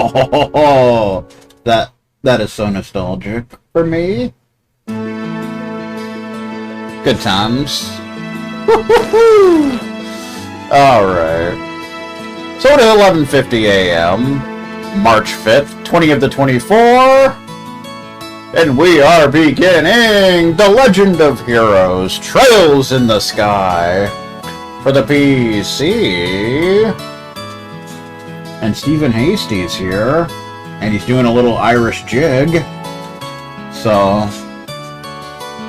Oh, that is so nostalgic for me. Good times. Alright. So it is 11:50 a.m. March 5th, 20 of the 24. And we are beginning The Legend of Heroes, Trails in the Sky for the PC. And Stephen Hasty's here. And he's doing a little Irish jig. So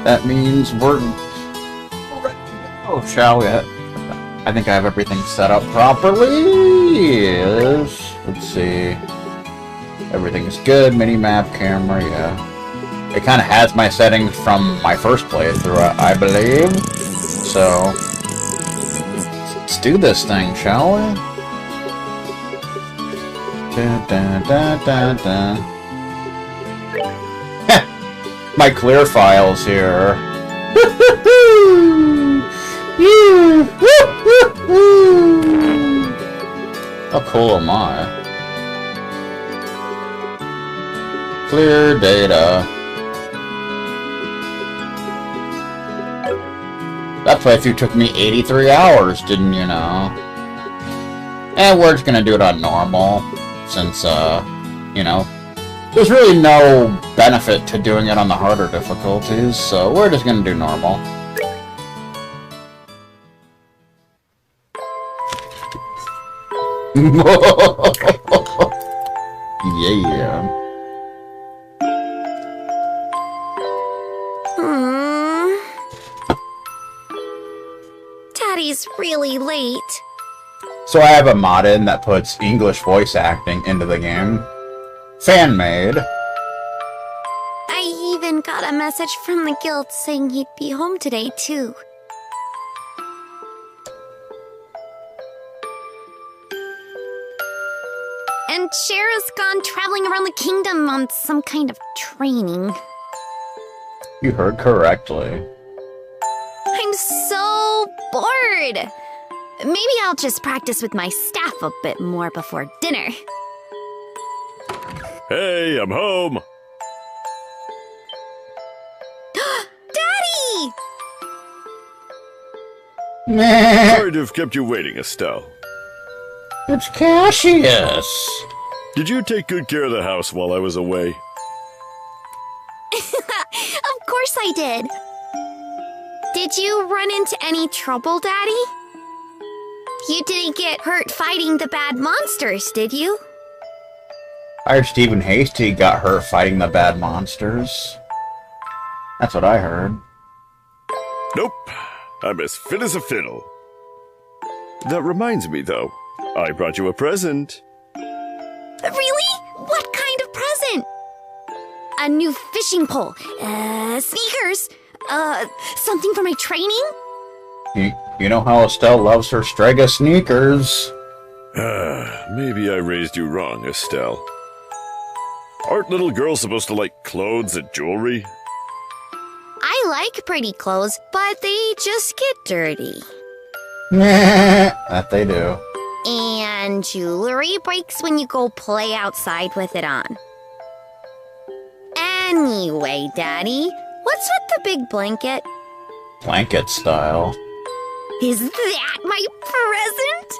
that means we're ready to go, shall we? I think I have everything set up properly. Yes. Let's see. Everything's good. Mini-map, camera, yeah. It kind of has my settings from my first playthrough, I believe. So, let's do this thing, shall we? Da, da, da, da, da. My clear files here. How cool am I? Clear data. That playthrough took me 83 hours, didn't you know? And we're just gonna do it on normal, since, you know, there's really no benefit to doing it on the harder difficulties, so we're just gonna do normal. Yeah. Daddy's really late. So I have a mod in that puts English voice acting into the game. Fan-made. I even got a message from the guild saying he'd be home today, too. And Shara's gone traveling around the kingdom on some kind of training. You heard correctly. I'm so bored. Maybe I'll just practice with my staff a bit more before dinner. Hey, I'm home. Daddy! Meh. Sorry to have kept you waiting, Estelle. It's Cassius. Did you take good care of the house while I was away? Of course I did. Did you run into any trouble, Daddy? You didn't get hurt fighting the bad monsters, did you? I heard Stephen Hasty got hurt fighting the bad monsters. That's what I heard. Nope. I'm as fit as a fiddle. That reminds me, though. I brought you a present. Really? What kind of present? A new fishing pole, sneakers, something for my training? You know how Estelle loves her Strega sneakers. Maybe I raised you wrong, Estelle. Aren't little girls supposed to like clothes and jewelry? I like pretty clothes, but they just get dirty. That they do. And jewelry breaks when you go play outside with it on. Anyway, Daddy, what's with the big blanket? Blanket style. Is that my present?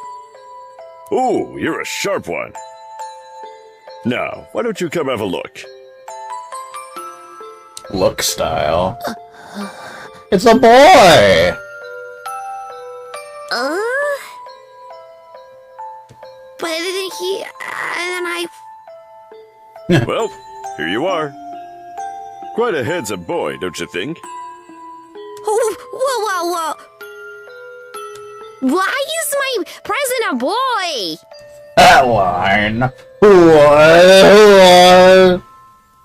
Ooh, you're a sharp one. Now, why don't you come have a look? Look style. It's a boy! But he... and I... Well, here you are. Quite a handsome boy, don't you think? Oh, whoa. Why is my present a boy? That line. What?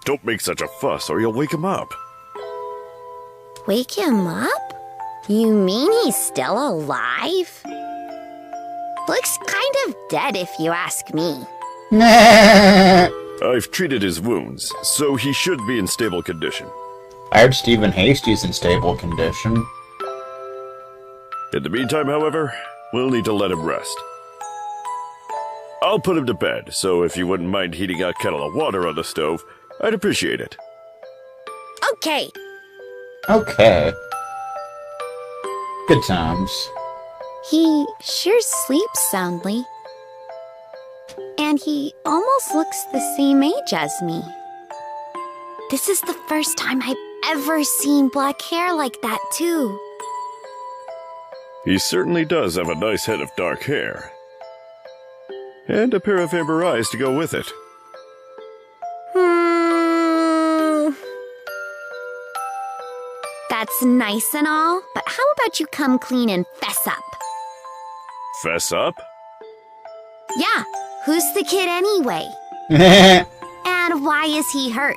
Don't make such a fuss or you'll wake him up. Wake him up? You mean he's still alive? Looks kind of dead if you ask me. I've treated his wounds, so he should be in stable condition. I heard Stephen Hasty's in stable condition. In the meantime, however, we'll need to let him rest. I'll put him to bed, so if you wouldn't mind heating a kettle of water on the stove, I'd appreciate it. Okay. Okay. Good times. He sure sleeps soundly. And he almost looks the same age as me. This is the first time I've ever seen black hair like that, too. He certainly does have a nice head of dark hair. And a pair of amber eyes to go with it. That's nice and all, but how about you come clean and fess up? Fess up? Yeah, who's the kid anyway? And why is he hurt?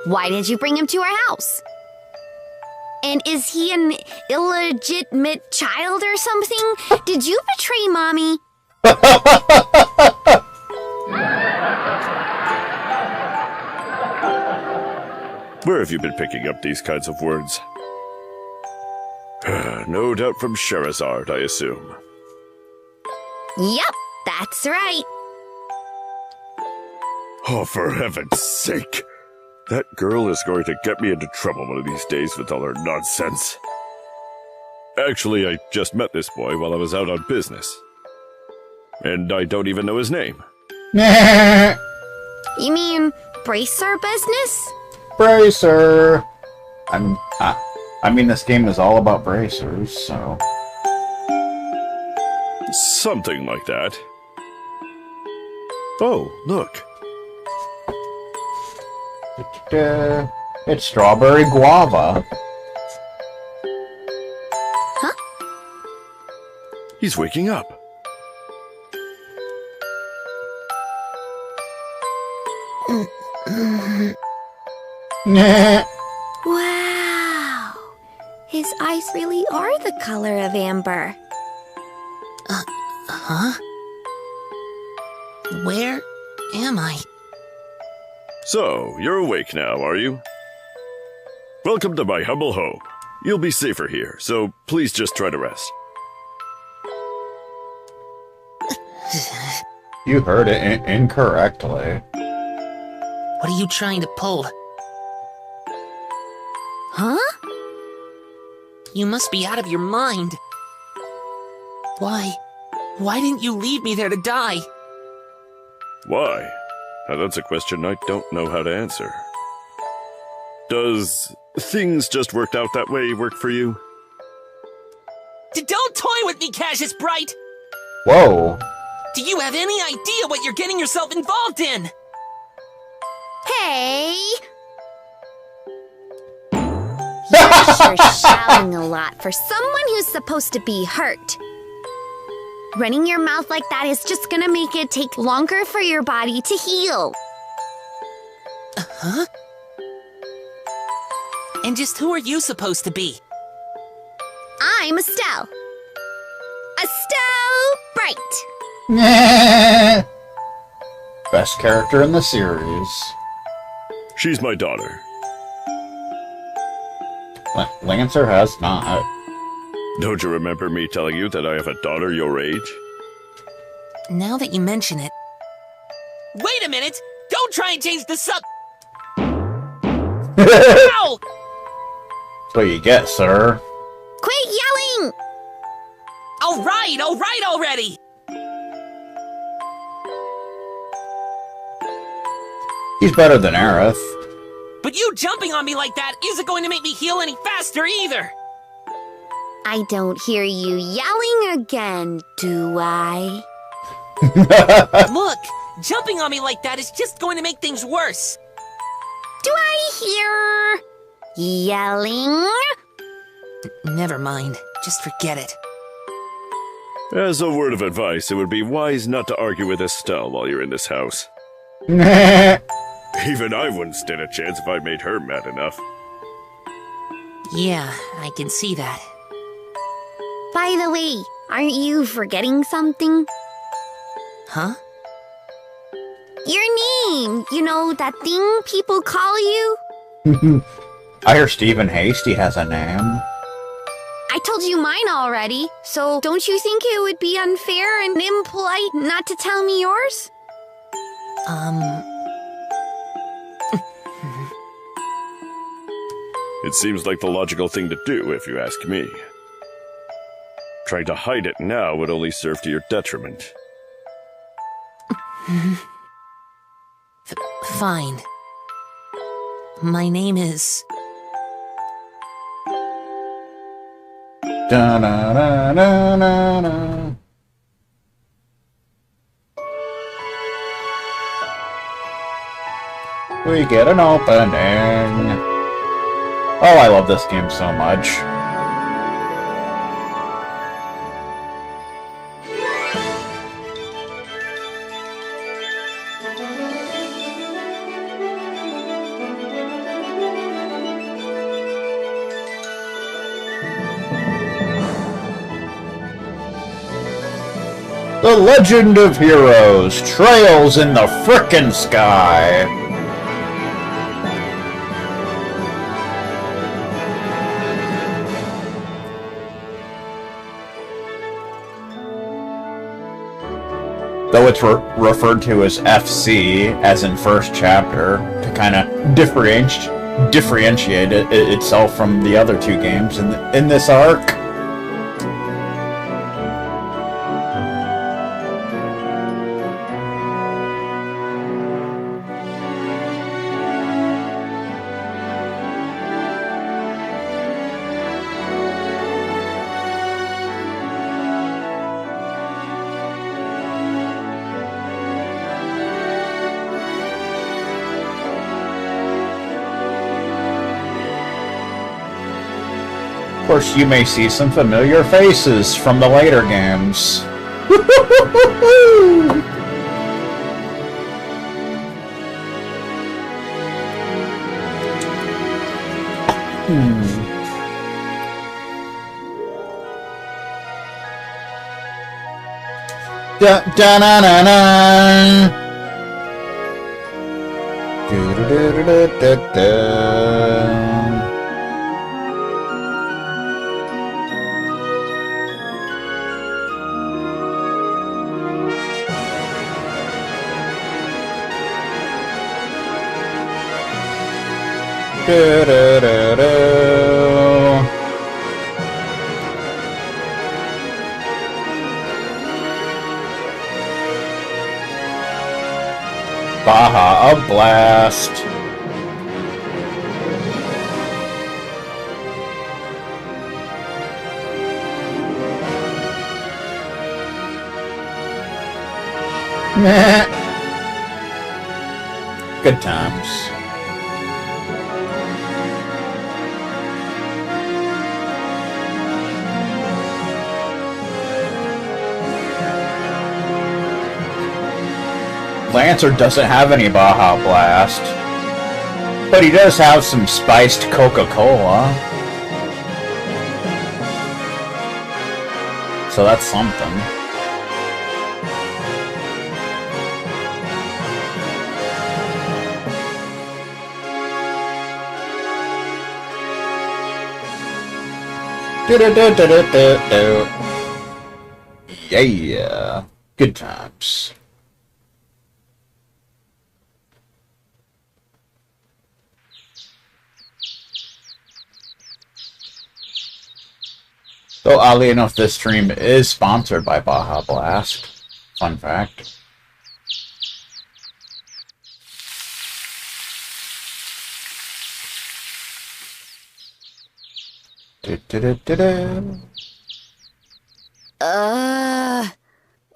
Why did you bring him to our house? And is he an illegitimate child or something? Did you betray Mommy? Where have you been picking up these kinds of words? No doubt from Sherazard, I assume. Yep, that's right. Oh, for heaven's sake! That girl is going to get me into trouble one of these days with all her nonsense. Actually, I just met this boy while I was out on business. And I don't even know his name. You mean bracer business? Bracer. I mean, this game is all about bracers, so. Something like that. Oh, look. It's strawberry guava. Huh? He's waking up. Wow. His eyes really are the color of amber. Huh? Where am I? So, you're awake now, are you? Welcome to my humble home. You'll be safer here, so please just try to rest. You heard it incorrectly. What are you trying to pull? Huh? You must be out of your mind. Why? Why didn't you leave me there to die? Why? Now that's a question I don't know how to answer. Does things just worked out that way work for you? Don't toy with me, Cassius Bright! Whoa. Do you have any idea what you're getting yourself involved in? Hey! You're sure shouting a lot for someone who's supposed to be hurt. Running your mouth like that is just gonna make it take longer for your body to heal. Huh? And just who are you supposed to be? I'm Estelle. Estelle Bright. Best character in the series. She's my daughter. Lancer has not. Don't you remember me telling you that I have a daughter your age? Now that you mention it... Wait a minute! Don't try and change the sub... Ow! That's what you get, sir. Quit yelling! Alright already! He's better than Aerith. But you jumping on me like that isn't going to make me heal any faster either! I don't hear you yelling again, do I? Look! Jumping on me like that is just going to make things worse! Do I hear yelling? Never mind. Just forget it. As a word of advice, it would be wise not to argue with Estelle while you're in this house. Even I wouldn't stand a chance if I made her mad enough. Yeah, I can see that. By the way, aren't you forgetting something? Huh? Your name! You know, that thing people call you? I hear Stephen Hasty has a name. I told you mine already, so don't you think it would be unfair and impolite not to tell me yours? It seems like the logical thing to do, if you ask me. Trying to hide it now would only serve to your detriment. Fine. My name is... Da-na-na-na-na-na. We get an opening. Oh, I love this game so much. The Legend of Heroes, Trails in the Frickin' Sky. Though it's referred to as FC, as in first chapter, to kind of differentiate itself from the other two games in this arc. Of course, you may see some familiar faces from the later games. Da-na-na-na. Do-do-do-do-do-do. Baja, a blast. Meh. Good times. Lancer doesn't have any Baja Blast, but he does have some spiced Coca-Cola. So that's something. Do-do-do-do-do-do. Yeah. Good times. Though oddly enough, this stream is sponsored by Baja Blast. Fun fact.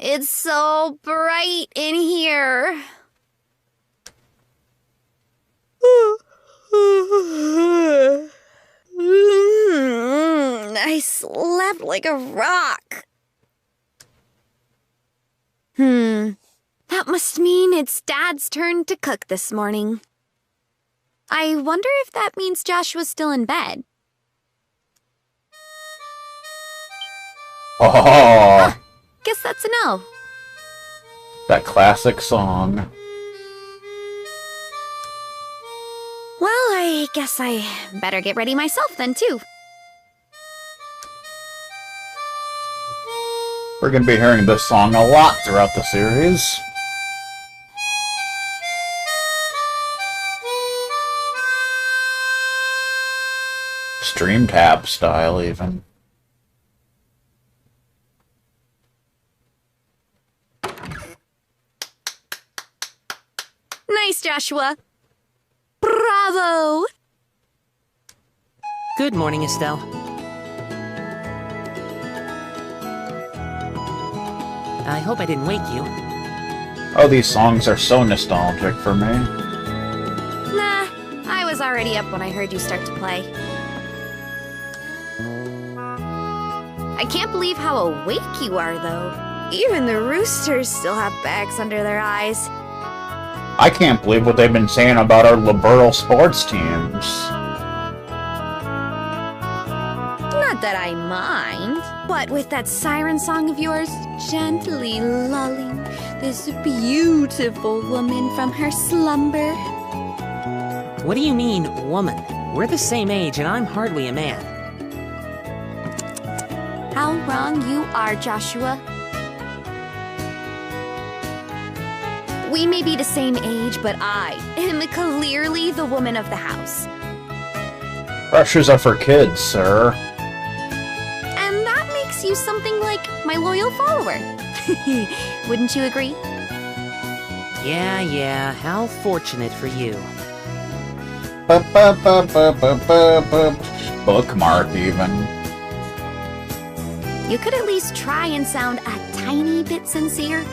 It's so bright in here. I slept like a rock. That must mean it's Dad's turn to cook this morning. I wonder if that means Joshua's still in bed. Oh, Guess that's a no. that classic song. Well, I guess I better get ready myself then, too. We're going to be hearing this song a lot throughout the series. Stream tab style, even. Nice, Joshua. Bravo! Good morning, Estelle. I hope I didn't wake you. Oh, these songs are so nostalgic for me. Nah, I was already up when I heard you start to play. I can't believe how awake you are, though. Even the roosters still have bags under their eyes. I can't believe what they've been saying about our liberal sports teams. Not that I mind. What with that siren song of yours, gently lulling this beautiful woman from her slumber. What do you mean, woman? We're the same age, and I'm hardly a man. How wrong you are, Joshua. We may be the same age, but I am clearly the woman of the house. Brushes are for kids, sir. And that makes you something like my loyal follower. Wouldn't you agree? Yeah, how fortunate for you. Bookmark, even. You could at least try and sound a tiny bit sincere.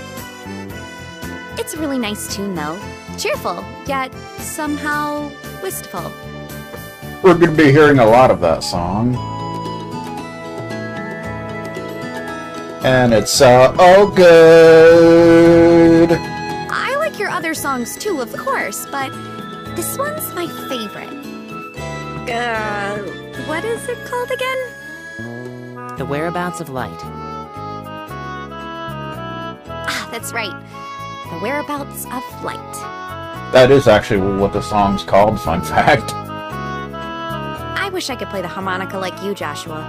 It's a really nice tune, though. Cheerful, yet somehow wistful. We're going to be hearing a lot of that song. And it's, oh good! I like your other songs too, of course, but this one's my favorite. What is it called again? The Whereabouts of Light. Ah, that's right. The Whereabouts of Light. That is actually what the song's called, fun fact. I wish I could play the harmonica like you, Joshua.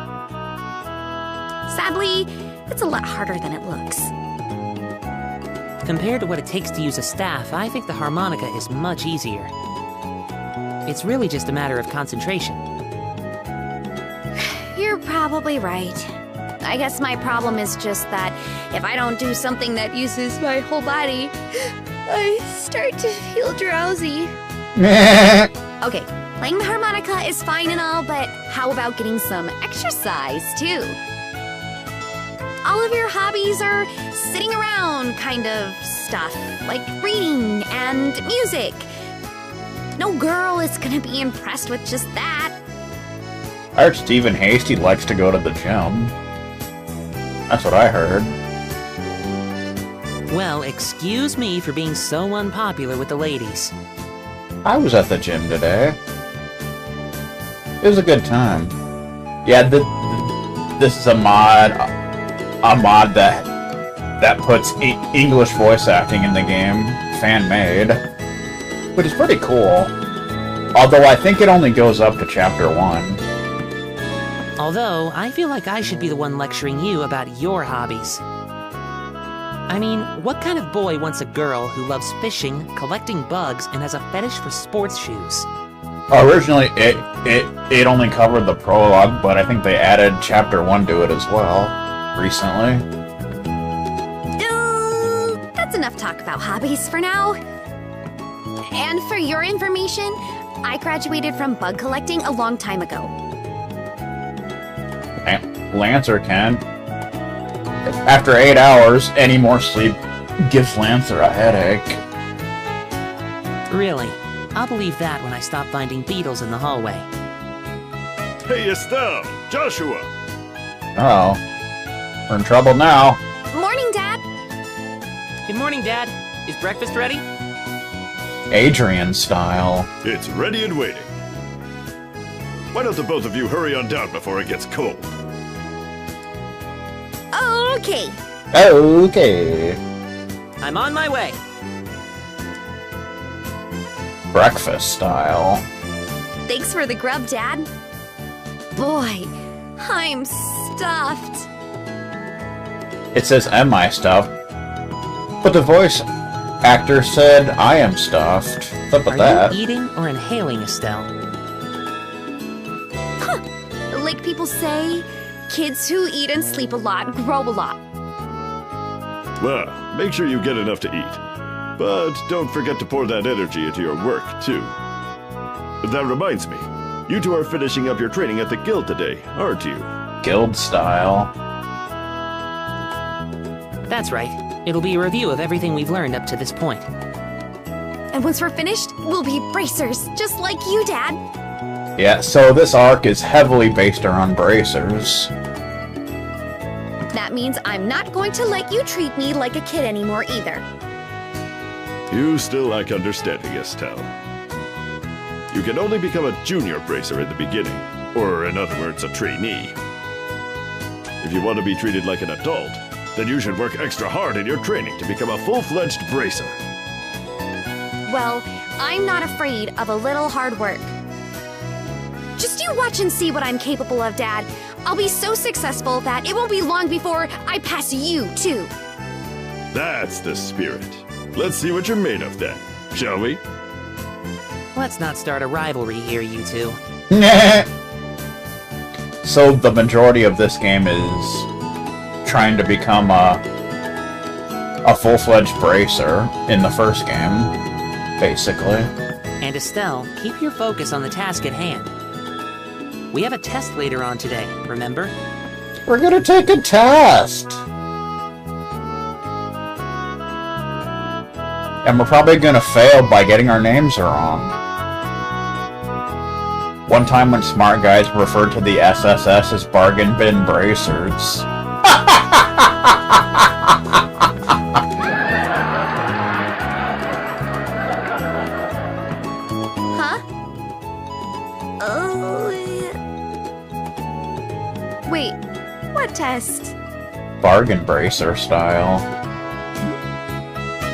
Sadly, it's a lot harder than it looks. Compared to what it takes to use a staff, I think the harmonica is much easier. It's really just a matter of concentration. You're probably right. I guess my problem is just that if I don't do something that uses my whole body, I start to feel drowsy. Okay, playing the harmonica is fine and all, but how about getting some exercise, too? All of your hobbies are sitting around kind of stuff, like reading and music. No girl is gonna be impressed with just that. I heard Stephen Hasty likes to go to the gym. That's what I heard. Well, excuse me for being so unpopular with the ladies. I was at the gym today. It was a good time. Yeah, this is a mod that puts English voice acting in the game, fan-made, which is pretty cool. Although I think it only goes up to Chapter 1. Although, I feel like I should be the one lecturing you about your hobbies. I mean, what kind of boy wants a girl who loves fishing, collecting bugs, and has a fetish for sports shoes? Originally, it only covered the prologue, but I think they added Chapter 1 to it as well, recently. That's enough talk about hobbies for now. And for your information, I graduated from bug collecting a long time ago. Lancer can. After 8 hours, any more sleep gives Lancer a headache. Really? I'll believe that when I stop finding beetles in the hallway. Hey, Estelle! Joshua! Uh-oh. We're in trouble now. Morning, Dad. Good morning, Dad. Is breakfast ready? Adrian style. It's ready and waiting. Why don't the both of you hurry on down before it gets cold? Okay. Okay. I'm on my way. Breakfast style. Thanks for the grub, Dad. Boy, I'm stuffed. It says, am I stuffed? But the voice actor said, I am stuffed. What about that? Are you eating or inhaling, Estelle? Like people say, kids who eat and sleep a lot grow a lot. Well, make sure you get enough to eat. But don't forget to pour that energy into your work, too. That reminds me, you two are finishing up your training at the guild today, aren't you? Guild style. That's right. It'll be a review of everything we've learned up to this point. And once we're finished, we'll be bracers, just like you, Dad. Yeah, so this arc is heavily based around bracers. That means I'm not going to let you treat me like a kid anymore either. You still lack understanding, Estelle. You can only become a junior bracer in the beginning, or in other words, a trainee. If you want to be treated like an adult, then you should work extra hard in your training to become a full-fledged bracer. Well, I'm not afraid of a little hard work. Just you watch and see what I'm capable of, Dad. I'll be so successful that it won't be long before I pass you, too. That's the spirit. Let's see what you're made of then, shall we? Let's not start a rivalry here, you two. So the majority of this game is trying to become a full-fledged bracer in the first game, basically. And Estelle, keep your focus on the task at hand. We have a test later on today, remember? We're gonna take a test! And we're probably gonna fail by getting our names wrong. One time when smart guys referred to the SSS as bargain bin bracers. Huh? Oh. Wait, what test? Bargain bracer style.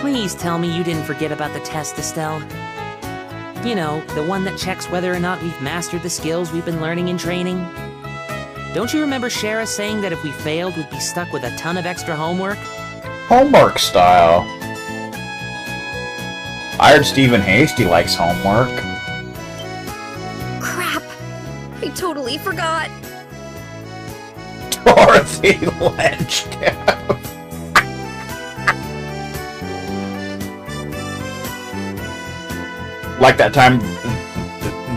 Please tell me you didn't forget about the test, Estelle. You know, the one that checks whether or not we've mastered the skills we've been learning in training. Don't you remember Shara saying that if we failed, we'd be stuck with a ton of extra homework? Homework style. I heard Stephen Hasty likes homework. Crap! I totally forgot. Dorothy Lynch. Like that time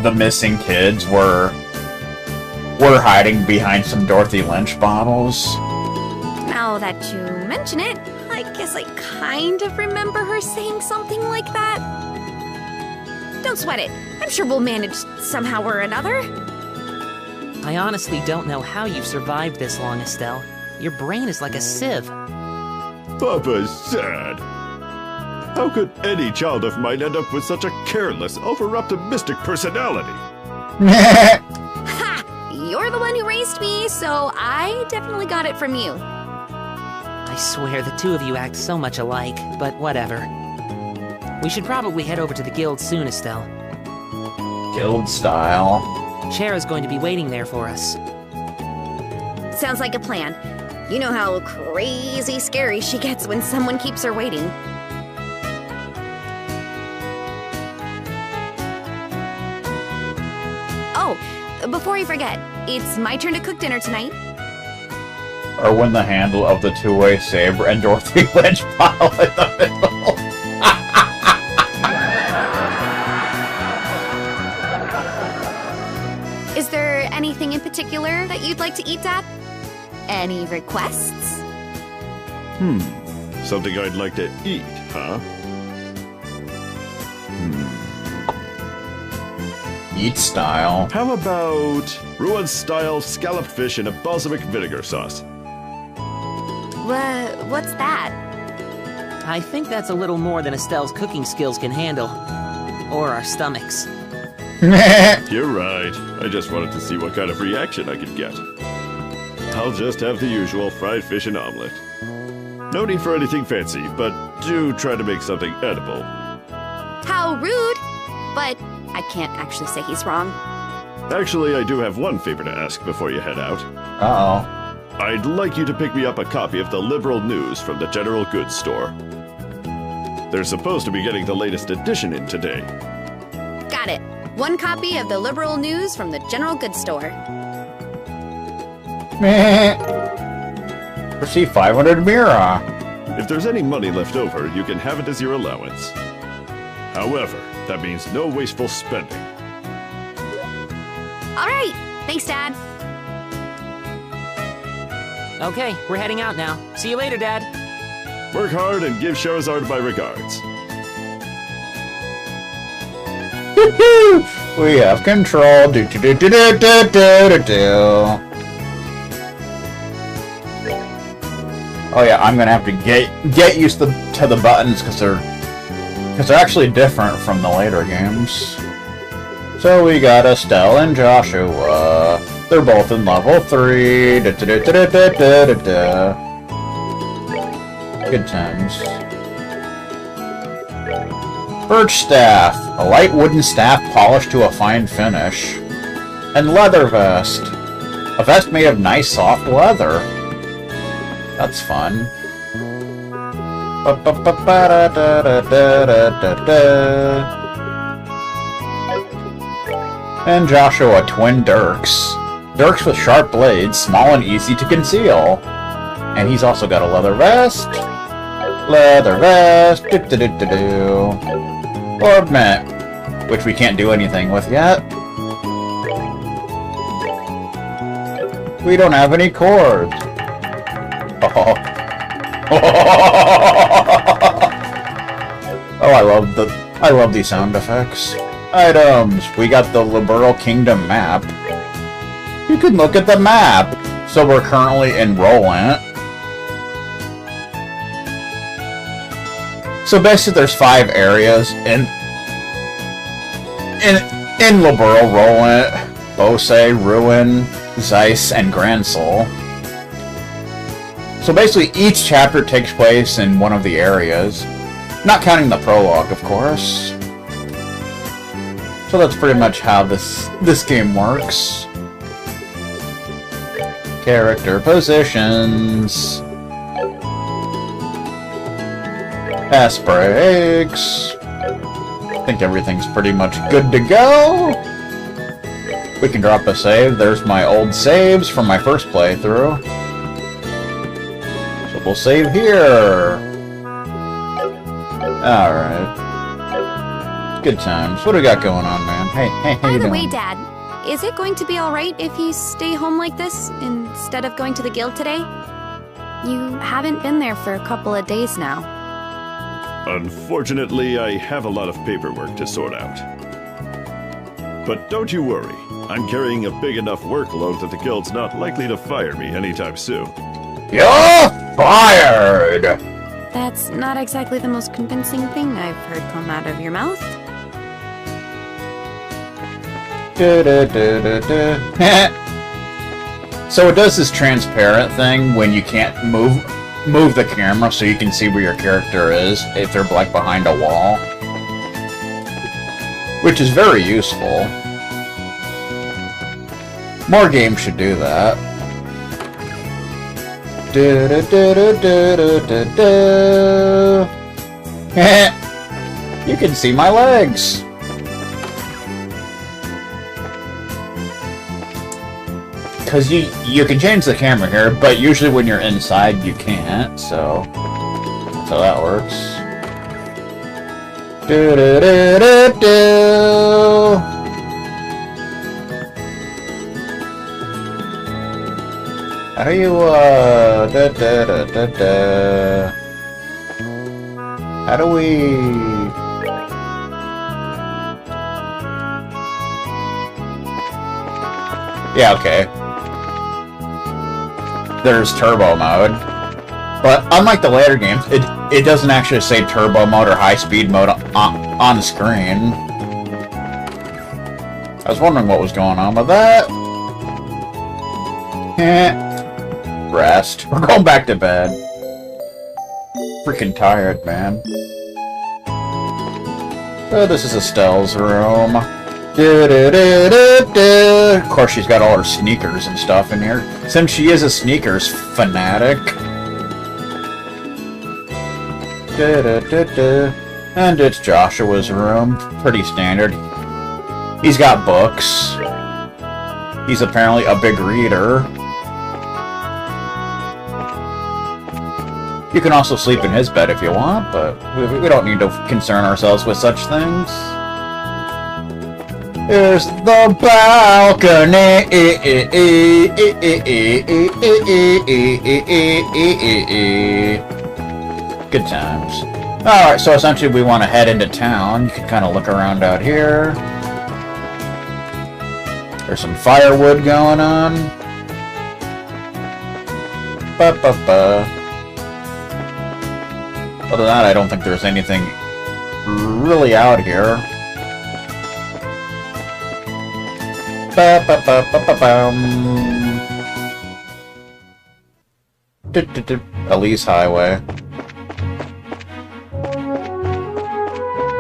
the missing kids were hiding behind some Dorothy Lynch bottles. Now that you mention it, I guess I kind of remember her saying something like that. Don't sweat it. I'm sure we'll manage somehow or another. I honestly don't know how you've survived this long, Estelle. Your brain is like a sieve. Papa's sad. How could any child of mine end up with such a careless, over-optimistic personality? Ha! You're the one who raised me, so I definitely got it from you. I swear the two of you act so much alike, but whatever. We should probably head over to the guild soon, Estelle. Guild style. Shara's going to be waiting there for us. Sounds like a plan. You know how crazy scary she gets when someone keeps her waiting. Oh, before I forget, it's my turn to cook dinner tonight. Or when the handle of the two-way saber and Dorothy Lynch pile in the middle. Is there anything in particular that you'd like to eat, Dad? Any requests? Something I'd like to eat, huh? Eat style. How about Ruan-style scalloped fish in a balsamic vinegar sauce? What's that? I think that's a little more than Estelle's cooking skills can handle. Or our stomachs. You're right. I just wanted to see what kind of reaction I could get. I'll just have the usual fried fish and omelet. No need for anything fancy, but do try to make something edible. How rude! But I can't actually say he's wrong. Actually, I do have one favor to ask before you head out. Uh-oh. I'd like you to pick me up a copy of the Liberal News from the General Goods Store. They're supposed to be getting the latest edition in today. Got it. 1 copy of the Liberal News from the General Goods Store. Meh. Receive 500 Mira. If there's any money left over, you can have it as your allowance. However, that means no wasteful spending. All right. Thanks, Dad. Okay, we're heading out now. See you later, Dad. Work hard and give Charizard my regards. We have control. Do do do do do do do do. Oh yeah, I'm gonna have to get used to the buttons because they're actually different from the later games. So we got Estelle and Joshua. They're both in level 3. Da, da, da, da, da, da, da, da. Good times. Birch staff, a light wooden staff polished to a fine finish, and leather vest, a vest made of nice soft leather. That's fun. And Joshua, twin dirks. Dirks with sharp blades, small and easy to conceal. And he's also got a leather vest. Leather vest. Do-do-do-do-do. Orb mint, which we can't do anything with yet. We don't have any cords. Oh, I love these sound effects. Items. We got the Liberal Kingdom map. You can look at the map. So we're currently in Roland. So basically there's 5 areas in Liberal, Roland, Bose, Ruin, Zeiss, and Gransel. So basically each chapter takes place in one of the areas. Not counting the prologue, of course. So that's pretty much how this game works. Character positions. Pass breaks. I think everything's pretty much good to go. We can drop a save. There's my old saves from my first playthrough. So we'll save here. Alright. Good times. What do we got going on, man? Hey, how you By the doing? way, Dad, is it going to be alright if you stay home like this instead of going to the guild today? You haven't been there for a couple of days now. Unfortunately, I have a lot of paperwork to sort out. But don't you worry. I'm carrying a big enough workload that the guild's not likely to fire me anytime soon. You're fired! That's not exactly the most convincing thing I've heard come out of your mouth. So it does this transparent thing when you can't move the camera so you can see where your character is if they're like behind a wall. Which is very useful. More games should do that. You can see my legs. Because you can change the camera here, but usually when you're inside you can't, so that works. How do you how do we yeah, okay. There's turbo mode. But unlike the later games, it doesn't actually say turbo mode or high speed mode on the screen. I was wondering what was going on with that. Rest. We're going back to bed. Freaking tired, man. So this is Estelle's room. Of course, she's got all her sneakers and stuff in here, since she is a sneakers fanatic. And it's Joshua's room. Pretty standard. He's got books. He's apparently a big reader. You can also sleep in his bed if you want, but we don't need to concern ourselves with such things. Here's the balcony. Good times. Alright, so essentially we want to head into town. You can kind of look around out here. There's some firewood going on. Ba-ba-ba. Other than that, I don't think there's anything really out here. Elise Highway.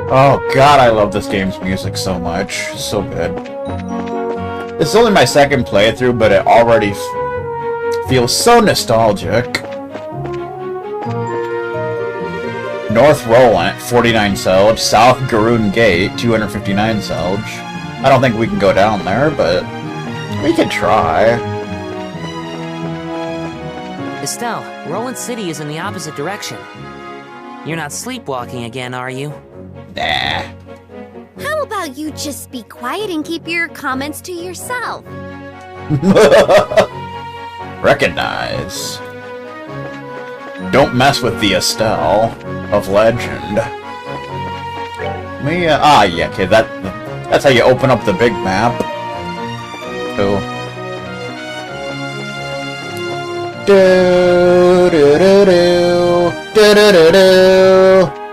Oh god, I love this game's music so much. So good. This is only my second playthrough, but it already feels so nostalgic. North Roland, 49 Selge. South Garoon Gate, 259 Selge. I don't think we can go down there, but we can try. Estelle, Roland City is in the opposite direction. You're not sleepwalking again, are you? Nah. How about you just be quiet and keep your comments to yourself? Recognize. Don't mess with the Estelle of legend. Yeah, okay, that's how you open up the big map. Cool. Do do do do do do do do.